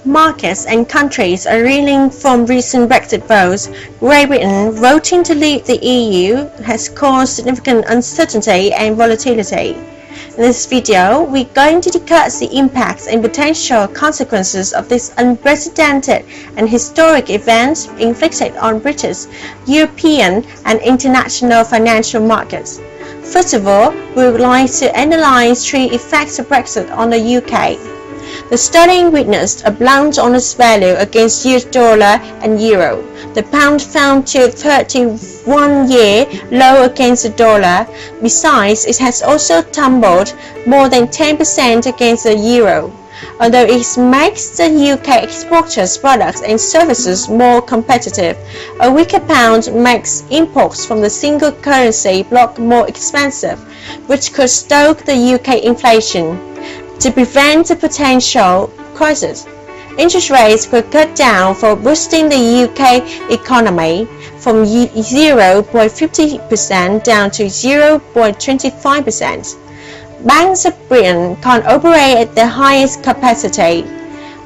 Markets and countries are reeling from recent Brexit votes. Great Britain voting to leave the EU has caused significant uncertainty and volatility. In this video, we're going to discuss the impacts and potential consequences of this unprecedented and historic event inflicted on British, European and international financial markets. First of all, we would like to analyze three effects of Brexit on the UK. The sterling witnessed a plunge on its value against US dollar and euro. The pound fell to 31-year low against the dollar. Besides, it has also tumbled more than 10% against the euro. Although it makes the UK exporters' products and services more competitive, a weaker pound makes imports from the single currency bloc more expensive, which could stoke the UK inflation. To prevent the potential crisis, interest rates were cut down for boosting the UK economy from 0.50% down to 0.25%. Banks of Britain can't operate at their highest capacity.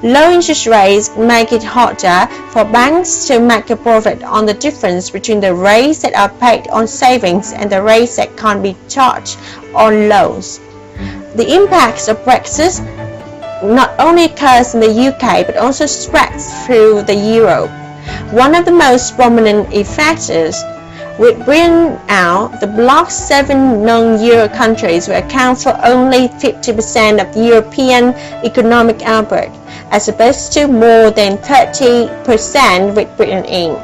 Low interest rates make it harder for banks to make a profit on the difference between the rates that are paid on savings and the rates that can't be charged on loans. The impacts of Brexit not only occurs in the UK but also spreads through the Europe. One of the most prominent effects is, with Britain out, the bloc's 7 non-Euro countries will account for only 50% of European economic output, as opposed to more than 30% with Britain in.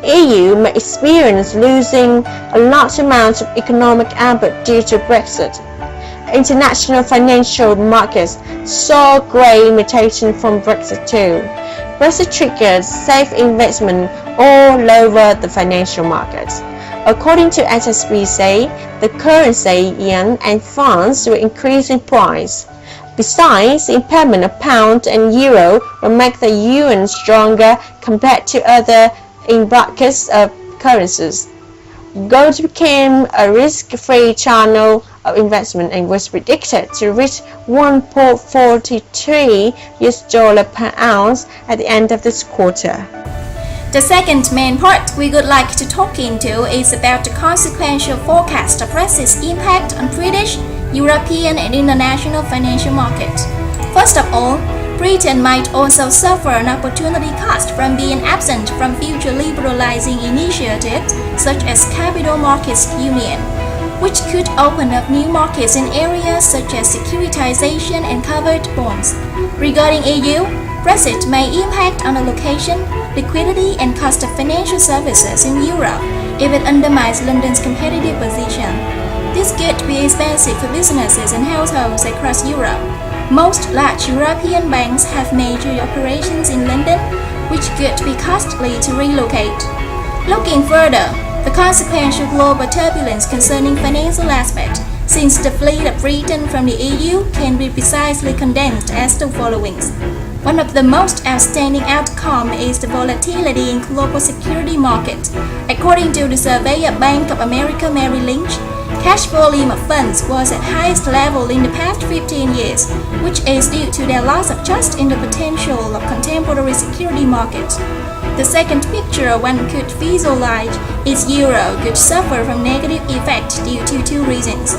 EU may experience losing a large amount of economic output due to Brexit. International financial markets saw great imitation from Brexit too. Brexit triggered safe investment all over the financial markets. According to HSBC, the currency yen and funds will increase in price. Besides, the impairment of pound and euro will make the yuan stronger compared to other in-brackets currencies. Gold became a risk-free channel of investment and was predicted to reach $1.43 per ounce at the end of this quarter. The second main part we would like to talk into is about the consequential forecast of Brexit's impact on British, European and international financial markets. First of all, Britain might also suffer an opportunity cost from being absent from future liberalizing initiatives such as Capital Markets Union, which could open up new markets in areas such as securitization and covered bonds. Regarding EU, Brexit may impact on allocation, liquidity and cost of financial services in Europe if it undermines London's competitive position. This could be expensive for businesses and households across Europe. Most large European banks have major operations in London, which could be costly to relocate. Looking further, the consequential global turbulence concerning financial aspects, since the fleet of Britain from the EU can be precisely condensed as the following. One of the most outstanding outcomes is the volatility in global security markets. According to the survey of Bank of America Merrill Lynch, cash volume of funds was at highest level in the past 15 years, which is due to their loss of trust in the potential of contemporary security markets. The second picture one could visualize is euro could suffer from negative effect due to two reasons.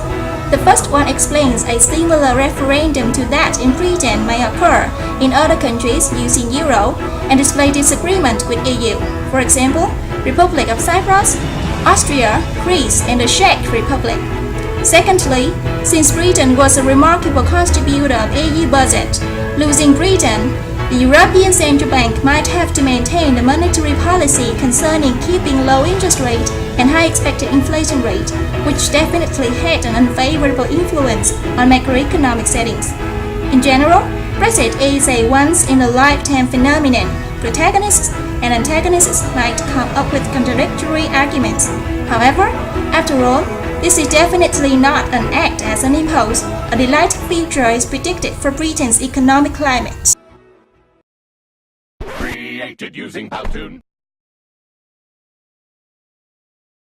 The first one explains a similar referendum to that in Britain may occur in other countries using euro and display disagreement with EU. For example, Republic of Cyprus, Austria, Greece and the Czech Republic. Secondly, since Britain was a remarkable contributor of EU budget, losing Britain, the European Central Bank might have to maintain the monetary policy concerning keeping low interest rate and high expected inflation rate, which definitely had an unfavorable influence on macroeconomic settings. In general, Brexit is a once-in-a-lifetime phenomenon. Protagonists and antagonists might come up with contradictory arguments. However, after all, this is definitely not an act as an impulse. A delightful future is predicted for Britain's economic climate. Created using Powtoon.